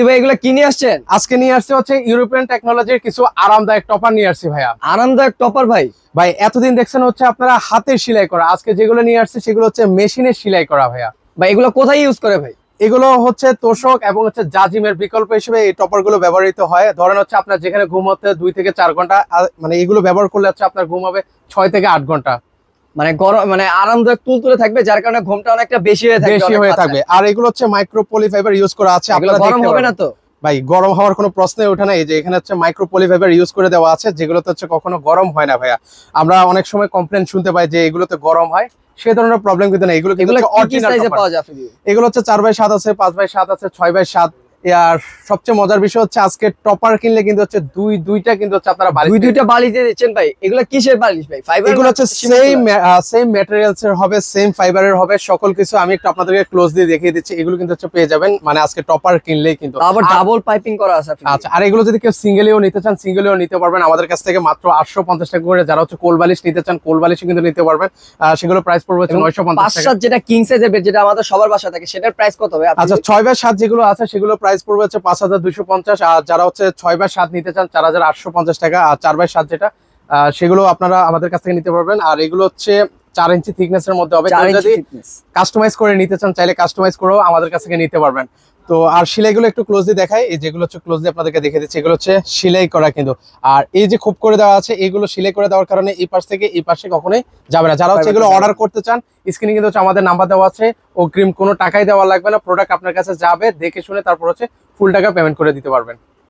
ভাই এগুলো কি নিয়ে আসছেন? আজকে নিয়ে আসছে হচ্ছে ইউরোপিয়ান টেকনোলজির কিছু আরামদায়ক টপার নিয়ে আসছি ভাইয়া। আরামদায়ক টপার ভাই? ভাই এতদিন দেখছেন হচ্ছে আপনারা হাতের সেলাই করা, আজকে যেগুলো নিয়ে আসছে সেগুলো হচ্ছে মেশিনের সেলাই করা ভাইয়া। ভাই এগুলো কোথায় ইউজ করে ভাই? এগুলো হচ্ছে তোষক এবং হচ্ছে জাজিমের বিকল্প হিসেবে এই টপার গুলো ব্যবহৃত হয়। ধরেন হচ্ছে আপনার যেখানে ঘুম হতে 2 থেকে 4 ঘন্টা, মানে এগুলো ব্যবহার করলে হচ্ছে আপনার ঘুম হবে 6 থেকে 8 ঘন্টা। মানে গরম, মানে আরামদায়ক তুলতুলে থাকবে, যার কারণে ঘুমটা অনেকটা বেশি হয়ে থাকবে। আর এগুলো হচ্ছে মাইক্রো পলিফাইবার ইউজ করা আছে। আপনারা গরম হবে না তো ভাই? গরম হওয়ার কোনো প্রশ্নই ওঠে না। এই যে এখানে হচ্ছে মাইক্রো পলিফাইবার ইউজ করে দেওয়া আছে, যেগুলোতে হচ্ছে কখনো গরম হয় না ভাইয়া। আমরা অনেক সময় কমপ্লেন শুনতে পাই যে এগুলোতে গরম হয়, সেই ধরনের প্রবলেম কিন্তু না। এগুলো অরিজিনাল সাইজে পাওয়া যায়। এগুলো হচ্ছে 4x7 আছে, 5x7 আছে, 6x7। আর সবচেয়ে মজার বিষয় হচ্ছে আজকে টপার কিনলে কিন্তু হচ্ছে দুইটা কিন্তু হচ্ছে আপনারা দুইটা বালিশ দিয়ে দিচ্ছেন ভাই। এগুলো কিসের বালিশ ভাই? ফাইবার? এগুলো হচ্ছে সেম ম্যাটেরিয়ালস এর হবে, সেম ফাইবারের হবে, সকল কিছু আমি একটু আপনাদেরকে ক্লোজ দিয়ে দেখিয়ে দিচ্ছি। এগুলো কিন্তু হচ্ছে পেয়ে যাবেন মানে আজকে টপার কিনলেই কিন্তু। আবার ডাবল পাইপিং করা আছে। আচ্ছা, আর এগুলো যদি কেউ সিঙ্গেলিও নিতে চান, সিঙ্গেলিও নিতে পারবেন আমাদের কাছ থেকে মাত্র 850 টাকা করে। যারা হচ্ছে কোল বালিশ নিতে চান, কোল বালিশও কিন্তু নিতে পারবেন। সেগুলো প্রাইস পড়বে 950 টাকা। 5-7 যেটা কিং সাইজের বেড, যেটা আমাদের সবার বাসা থাকে, সেটার প্রাইস কত হবে? আচ্ছা, 6x7 যেগুলো আছে সেগুলো প্রাইস পড়বে হচ্ছে 5250। আর যারা হচ্ছে 6x7 নিতে চান 4850 টাকা। আর 4x7 যেটা সেগুলো আপনারা আমাদের কাছ থেকে নিতে পারবেন। আর এগুলো হচ্ছে 4 ইঞ্চি থিকনেস এর মধ্যে হবে। যদি কাস্টমাইজ করে নিতে চান, চাইলে কাস্টমাইজ করেও আমাদের কাছ থেকে নিতে পারবেন। তো আর সেলাইগুলো একটু ক্লোজলি দেখাই। এই যেগুলো হচ্ছে ক্লোজলি আপনাদেরকে দেখে দিচ্ছি, এগুলো হচ্ছে সেলাই করা কিন্তু। আর এই যে খোপ করে দেওয়া আছে, এগুলো সেলাই করে দেওয়ার কারণে এই পাশ থেকে এই পাশে কখনোই যাবে না। যারা হচ্ছে এগুলো অর্ডার করতে চান, স্ক্রিনে কিন্তু হচ্ছে আমাদের নাম্বার দেওয়া আছে। অগ্রিম কোনো টাকাই দেওয়া লাগবে না, প্রোডাক্ট আপনার কাছে যাবে, দেখে শুনে তারপর হচ্ছে ফুল টাকা পেমেন্ট করে দিতে পারবেন।